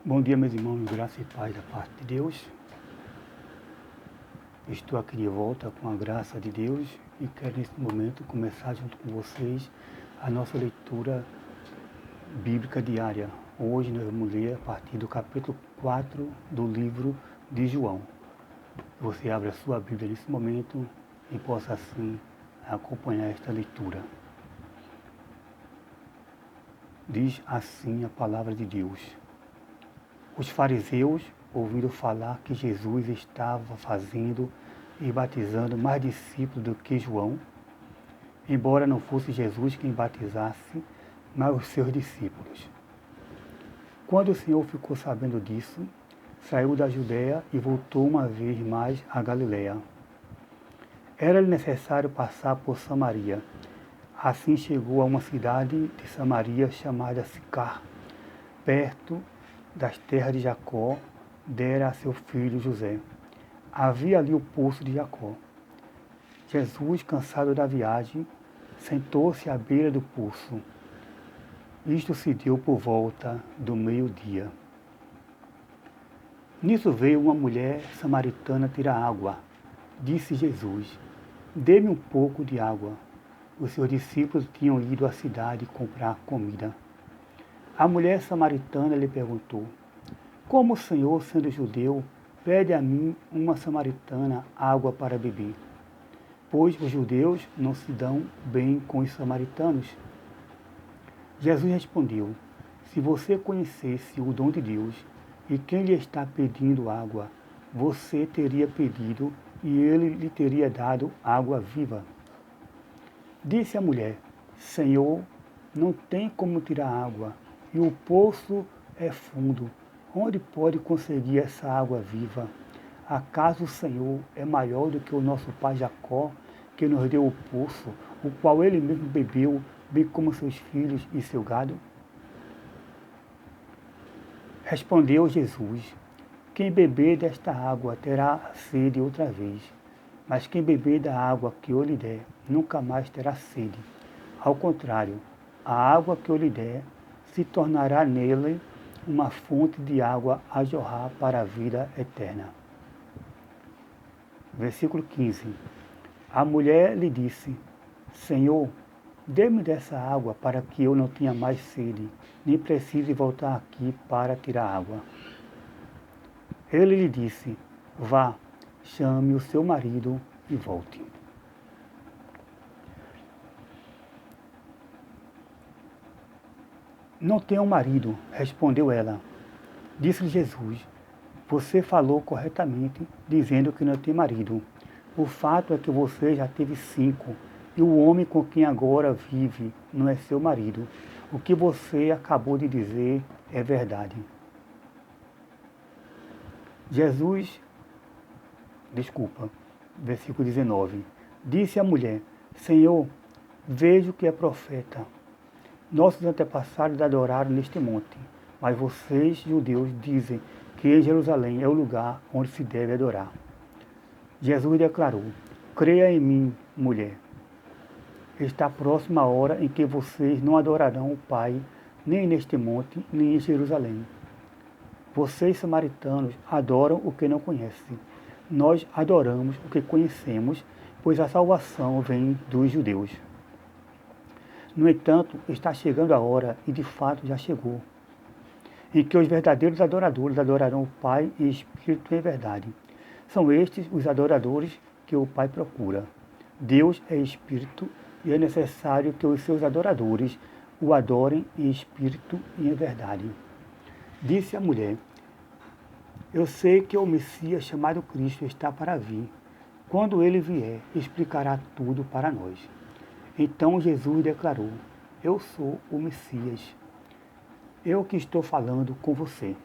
Bom dia, meus irmãos, graça e paz da parte de Deus. Estou aqui de volta com a graça de Deus e quero nesse momento começar junto com vocês a nossa leitura bíblica diária. Hoje nós vamos ler a partir do capítulo 4 do livro de João. Você abre a sua Bíblia nesse momento e possa assim acompanhar esta leitura. Diz assim a palavra de Deus. Os fariseus ouviram falar que Jesus estava fazendo e batizando mais discípulos do que João, embora não fosse Jesus quem batizasse, mas os seus discípulos. Quando o Senhor ficou sabendo disso, saiu da Judéia e voltou uma vez mais a Galiléia. Era-lhe necessário passar por Samaria. Assim chegou a uma cidade de Samaria chamada Sicar, perto das terras de Jacó, dera a seu filho José. Havia ali o poço de Jacó. Jesus, cansado da viagem, sentou-se à beira do poço. Isto se deu por volta do meio-dia. Nisso veio uma mulher samaritana tirar água. Disse Jesus: dê-me um pouco de água. Os seus discípulos tinham ido à cidade comprar comida. A mulher samaritana lhe perguntou: como o Senhor, sendo judeu, pede a mim, uma samaritana, água para beber? Pois os judeus não se dão bem com os samaritanos. Jesus respondeu: se você conhecesse o dom de Deus e quem lhe está pedindo água, você teria pedido e ele lhe teria dado água viva. Disse a mulher: Senhor, não tem como tirar água e o poço é fundo. Onde pode conseguir essa água viva? Acaso o Senhor é maior do que o nosso pai Jacó, que nos deu o poço, o qual ele mesmo bebeu, bem como seus filhos e seu gado? Respondeu Jesus: quem beber desta água terá sede outra vez, mas quem beber da água que eu lhe der, nunca mais terá sede. Ao contrário, a água que eu lhe der se tornará nele uma fonte de água a jorrar para a vida eterna. Versículo 15. A mulher lhe disse: Senhor, dê-me dessa água para que eu não tenha mais sede, nem precise voltar aqui para tirar água. Ele lhe disse: vá, chame o seu marido e volte. Não tenho marido, respondeu ela. Disse-lhe Jesus: você falou corretamente, dizendo que não tem marido. O fato é que você já teve 5, e o homem com quem agora vive não é seu marido. O que você acabou de dizer é verdade. Versículo 19. Disse a mulher: Senhor, vejo que é profeta. Nossos antepassados adoraram neste monte, mas vocês, judeus, dizem que em Jerusalém é o lugar onde se deve adorar. Jesus declarou: creia em mim, mulher. Está próxima a hora em que vocês não adorarão o Pai, nem neste monte, nem em Jerusalém. Vocês, samaritanos, adoram o que não conhecem. Nós adoramos o que conhecemos, pois a salvação vem dos judeus. No entanto, está chegando a hora, e de fato já chegou, em que os verdadeiros adoradores adorarão o Pai em espírito e em verdade. São estes os adoradores que o Pai procura. Deus é espírito e é necessário que os seus adoradores o adorem em espírito e em verdade. Disse a mulher: eu sei que o Messias chamado Cristo está para vir. Quando ele vier, explicará tudo para nós. Então Jesus declarou: eu sou o Messias. Eu que estou falando com você.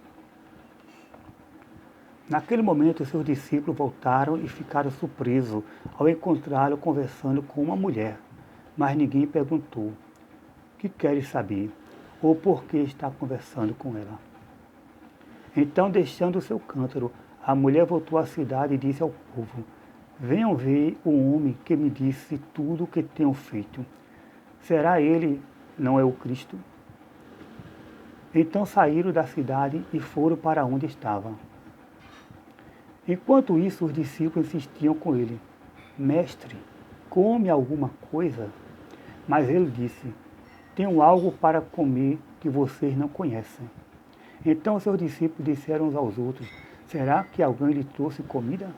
Naquele momento, seus discípulos voltaram e ficaram surpresos ao encontrá-lo conversando com uma mulher. Mas ninguém perguntou: que queres saber? Ou por que está conversando com ela? Então, deixando o seu cântaro, a mulher voltou à cidade e disse ao povo: venham ver o homem que me disse tudo o que tenho feito. Será ele, não é o Cristo? Então saíram da cidade e foram para onde estava. Enquanto isso, os discípulos insistiam com ele: Mestre, come alguma coisa? Mas ele disse: Tenho algo para comer que vocês não conhecem. Então seus discípulos disseram uns aos outros: Será que alguém lhe trouxe comida?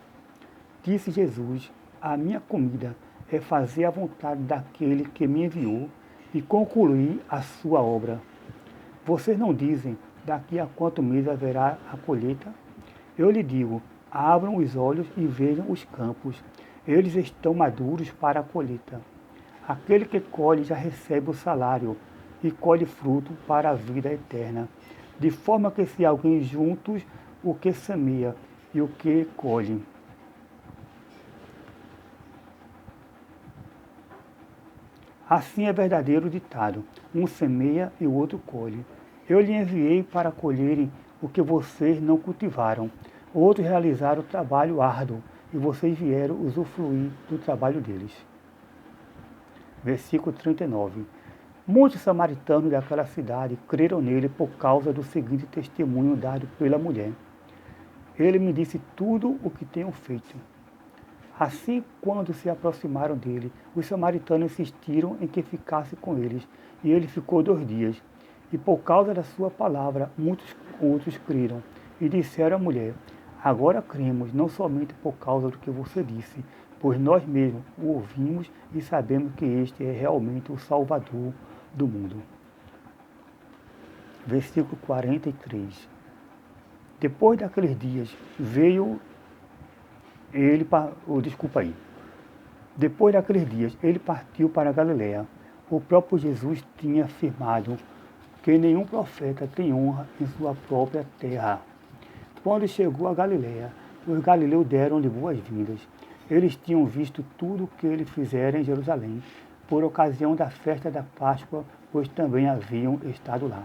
Disse Jesus: A minha comida é fazer a vontade daquele que me enviou e concluir a sua obra. Vocês não dizem: Daqui a quanto mês haverá a colheita? Eu lhe digo: abram os olhos e vejam os campos. Eles estão maduros para a colheita. Aquele que colhe já recebe o salário e colhe fruto para a vida eterna. De forma que se alguém juntos o que semeia e o que colhe. Assim é verdadeiro ditado: um semeia e o outro colhe. Eu lhe enviei para colherem o que vocês não cultivaram. Outros realizaram o trabalho árduo e vocês vieram usufruir do trabalho deles. Versículo 39. Muitos samaritanos daquela cidade creram nele por causa do seguinte testemunho dado pela mulher: Ele me disse tudo o que tenho feito. Assim, quando se aproximaram dele, os samaritanos insistiram em que ficasse com eles, e ele ficou 2 dias. E por causa da sua palavra, muitos outros creram, e disseram à mulher: Agora cremos, não somente por causa do que você disse, pois nós mesmos o ouvimos e sabemos que este é realmente o Salvador do mundo. Versículo 43. Depois daqueles dias, Depois daqueles dias, ele partiu para a Galiléia. O próprio Jesus tinha afirmado que nenhum profeta tem honra em sua própria terra. Quando chegou a Galiléia, os galileus deram-lhe boas-vindas. Eles tinham visto tudo o que ele fizera em Jerusalém, por ocasião da festa da Páscoa, pois também haviam estado lá.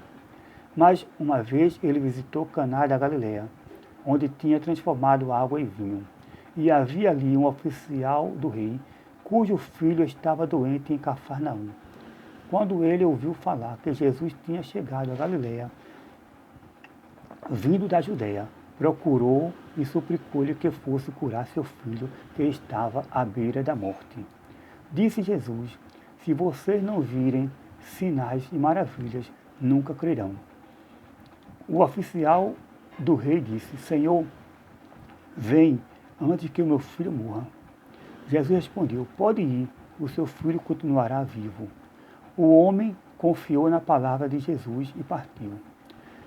Mas, uma vez, ele visitou Caná da Galiléia, onde tinha transformado água em vinho. E havia ali um oficial do rei, cujo filho estava doente em Cafarnaum. Quando ele ouviu falar que Jesus tinha chegado a Galiléia, vindo da Judéia, procurou e suplicou-lhe que fosse curar seu filho, que estava à beira da morte. Disse Jesus: Se vocês não virem sinais e maravilhas, nunca crerão. O oficial do rei disse: Senhor, vem antes que o meu filho morra. Jesus respondeu: Pode ir, o seu filho continuará vivo. O homem confiou na palavra de Jesus e partiu.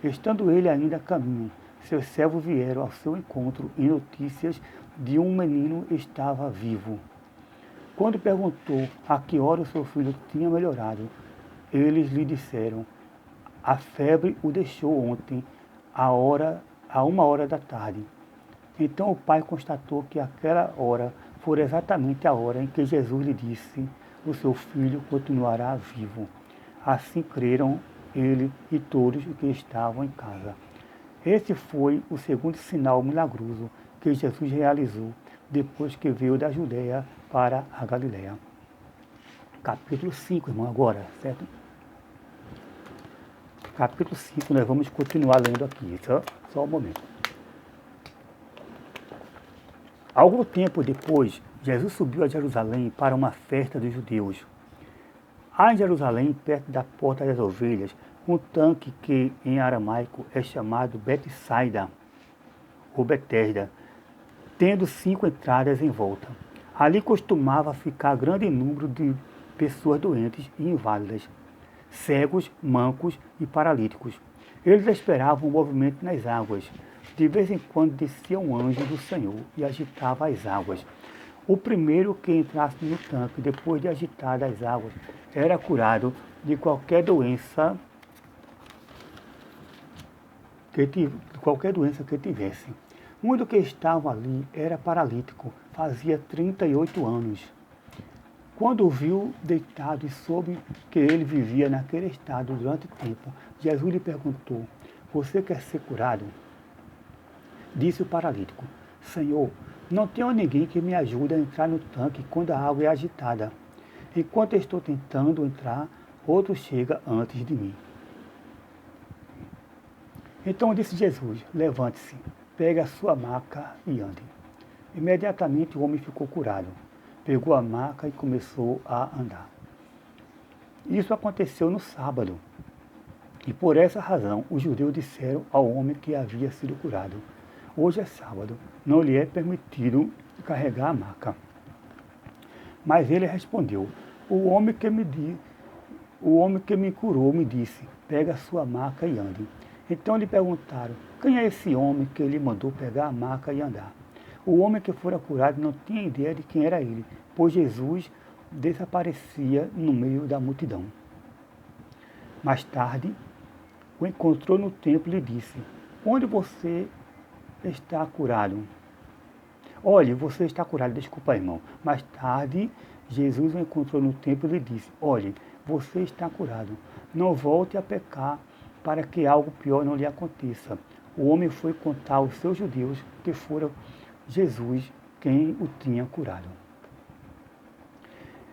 Estando ele ainda a caminho, seus servos vieram ao seu encontro e notícias de um menino estava vivo. Quando perguntou a que hora o seu filho tinha melhorado, eles lhe disseram: A febre o deixou ontem, a 1 hora da tarde. Então o pai constatou que aquela hora foi exatamente a hora em que Jesus lhe disse: O seu filho continuará vivo. Assim creram ele e todos os que estavam em casa. Esse foi o segundo sinal milagroso que Jesus realizou depois que veio da Judéia para a Galiléia. Capítulo 5, irmão, agora, certo? Capítulo 5, nós vamos continuar lendo aqui, só um momento. Algum tempo depois, Jesus subiu a Jerusalém para uma festa dos judeus. Há em Jerusalém, perto da Porta das Ovelhas, um tanque que em aramaico é chamado Betsaida, ou Betesda, tendo 5 entradas em volta. Ali costumava ficar grande número de pessoas doentes e inválidas, cegos, mancos e paralíticos. Eles esperavam o movimento nas águas. De vez em quando descia um anjo do Senhor e agitava as águas. O primeiro que entrasse no tanque, depois de agitar as águas, era curado de qualquer doença que tivesse. Um dos que estavam ali era paralítico, fazia 38 anos. Quando o viu deitado e soube que ele vivia naquele estado durante tempo, Jesus lhe perguntou: Você quer ser curado? Disse o paralítico: Senhor, não tenho ninguém que me ajude a entrar no tanque quando a água é agitada. Enquanto estou tentando entrar, outro chega antes de mim. Então disse Jesus: levante-se, pegue a sua maca e ande. Imediatamente o homem ficou curado. Pegou a maca e começou a andar. Isso aconteceu no sábado. E por essa razão os judeus disseram ao homem que havia sido curado: hoje é sábado, não lhe é permitido carregar a maca. Mas ele respondeu: o homem que me curou me disse: pega a sua maca e ande. Então lhe perguntaram: quem é esse homem que lhe mandou pegar a maca e andar? O homem que fora curado não tinha ideia de quem era ele, pois Jesus desaparecia no meio da multidão. Mais tarde, o encontrou no templo e lhe disse: onde você está curado? Olhe, você está curado, desculpa, irmão. Mais tarde, Jesus o encontrou no templo e lhe disse: olhe, você está curado. Não volte a pecar para que algo pior não lhe aconteça. O homem foi contar aos seus judeus que fora Jesus quem o tinha curado.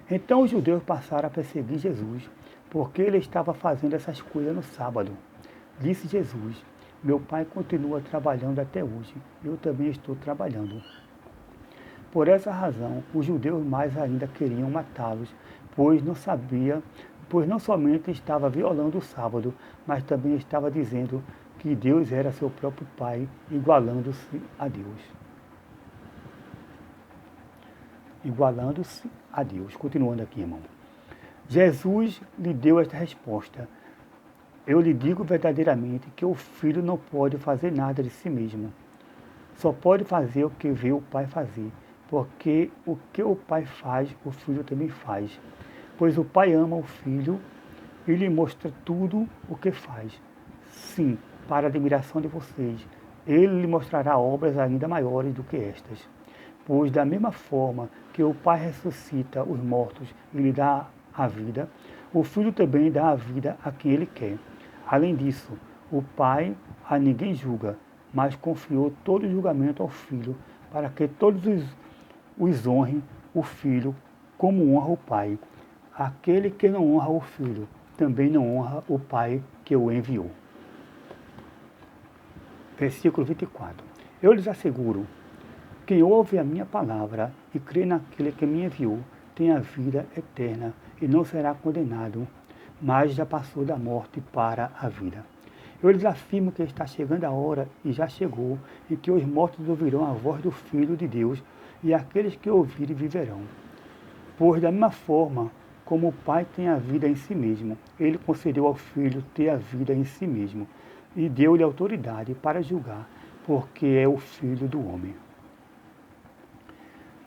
Então os judeus passaram a perseguir Jesus, porque ele estava fazendo essas coisas no sábado. Disse Jesus: meu pai continua trabalhando até hoje, eu também estou trabalhando. Por essa razão, os judeus mais ainda queriam matá-los, pois não somente estava violando o sábado, mas também estava dizendo que Deus era seu próprio Pai, igualando-se a Deus. Igualando-se a Deus. Continuando aqui, irmão. Jesus lhe deu esta resposta: eu lhe digo verdadeiramente que o filho não pode fazer nada de si mesmo. Só pode fazer o que vê o Pai fazer, porque o que o Pai faz, o Filho também faz. Pois o Pai ama o Filho e lhe mostra tudo o que faz. Sim, para a admiração de vocês, ele lhe mostrará obras ainda maiores do que estas. Pois da mesma forma que o Pai ressuscita os mortos e lhe dá a vida, o Filho também dá a vida a quem ele quer. Além disso, o Pai a ninguém julga, mas confiou todo o julgamento ao Filho, para que todos os honrem o Filho como honra o Pai. Aquele que não honra o Filho, também não honra o Pai que o enviou. Versículo 24. Eu lhes asseguro, quem ouve a minha palavra e crê naquele que me enviou, tem a vida eterna e não será condenado, mas já passou da morte para a vida. Eu lhes afirmo que está chegando a hora, e já chegou, em que os mortos ouvirão a voz do Filho de Deus, e aqueles que ouvirem viverão. Pois da mesma forma como o Pai tem a vida em si mesmo, ele concedeu ao Filho ter a vida em si mesmo, e deu-lhe autoridade para julgar, porque é o Filho do homem.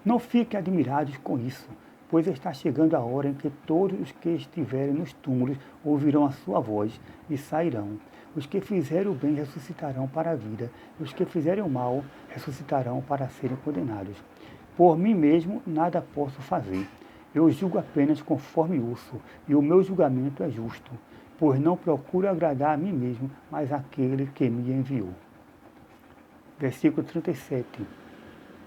Não fiquem admirados com isso, pois está chegando a hora em que todos os que estiverem nos túmulos ouvirão a sua voz e sairão. Os que fizerem o bem ressuscitarão para a vida, e os que fizerem o mal ressuscitarão para serem condenados. Por mim mesmo nada posso fazer. Eu julgo apenas conforme ouço, e o meu julgamento é justo, pois não procuro agradar a mim mesmo, mas àquele que me enviou. Versículo 37.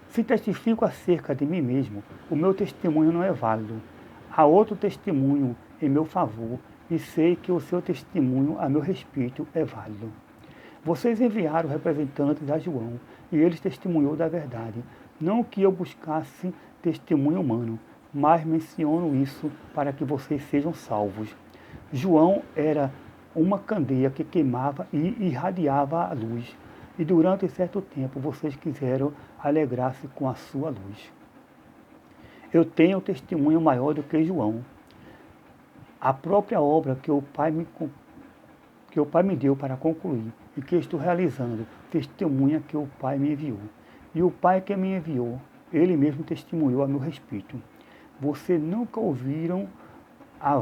Se testifico acerca de mim mesmo, o meu testemunho não é válido. Há outro testemunho em meu favor, e sei que o seu testemunho a meu respeito é válido. Vocês enviaram representantes a João, e ele testemunhou da verdade. Não que eu buscasse testemunho humano, mas menciono isso para que vocês sejam salvos. João era uma candeia que queimava e irradiava a luz. E durante certo tempo vocês quiseram alegrar-se com a sua luz. Eu tenho um testemunho maior do que João. A própria obra que o Pai me deu para concluir e que estou realizando, testemunha que o Pai me enviou. E o Pai que me enviou, ele mesmo testemunhou a meu respeito. Vocês nunca ouviram a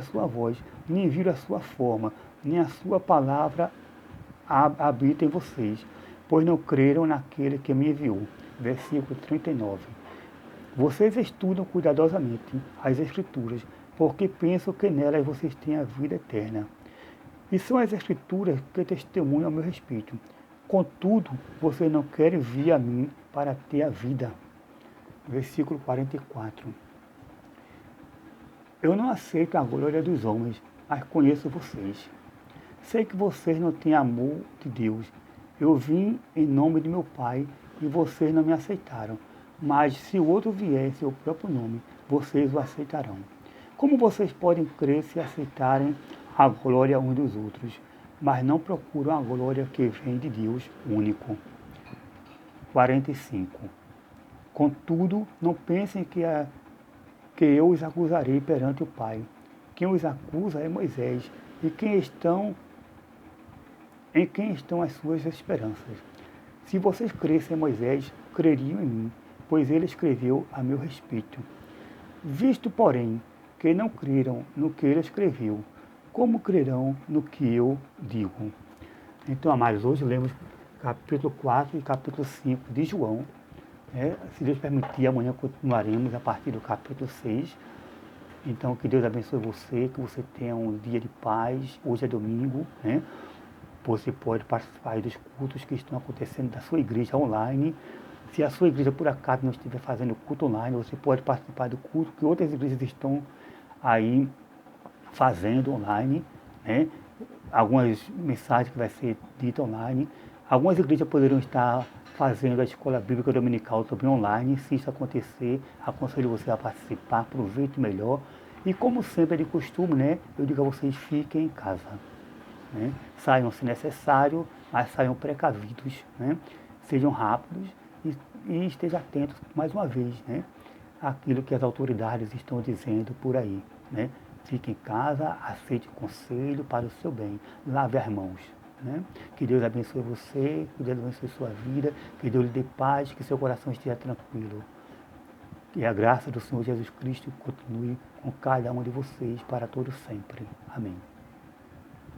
sua voz, nem viram a sua forma, nem a sua palavra habita em vocês, pois não creram naquele que me enviou. Versículo 39. Vocês estudam cuidadosamente as Escrituras, porque pensam que nelas vocês têm a vida eterna. E são as Escrituras que testemunham a meu respeito. Contudo, vocês não querem vir a mim para ter a vida. Versículo 44. Eu não aceito a glória dos homens, mas conheço vocês. Sei que vocês não têm amor de Deus. Eu vim em nome de meu Pai e vocês não me aceitaram. Mas se o outro vier em seu próprio nome, vocês o aceitarão. Como vocês podem crer se aceitarem a glória uns dos outros, mas não procuram a glória que vem de Deus único? 45. Contudo, não pensem que eu os acusarei perante o Pai. Quem os acusa é Moisés, e em quem estão as suas esperanças. Se vocês crescem em Moisés, creriam em mim, pois ele escreveu a meu respeito. Visto, porém, que não creram no que ele escreveu, como crerão no que eu digo? Então, amados, hoje lemos capítulo 4 e capítulo 5 de João. Se Deus permitir, amanhã continuaremos a partir do capítulo 6. Então, que Deus abençoe você, que você tenha um dia de paz. Hoje é domingo, né? Você pode participar dos cultos que estão acontecendo da sua igreja online. Se a sua igreja, por acaso, não estiver fazendo culto online, você pode participar do culto que outras igrejas estão aí fazendo online, né? Algumas mensagens que vai ser dita online. Algumas igrejas poderão estar fazendo a escola bíblica dominical também online. Se isso acontecer, aconselho você a participar, aproveite melhor. E como sempre é de costume, né, eu digo a vocês, fiquem em casa. Né? Saiam se necessário, mas saiam precavidos, né? Sejam rápidos e estejam atentos, mais uma vez, né, àquilo que as autoridades estão dizendo por aí. Né? Fique em casa, aceite o conselho para o seu bem, lave as mãos. Né? Que Deus abençoe você, que Deus abençoe sua vida, que Deus lhe dê paz, que seu coração esteja tranquilo. Que a graça do Senhor Jesus Cristo continue com cada um de vocês para todo sempre. Amém.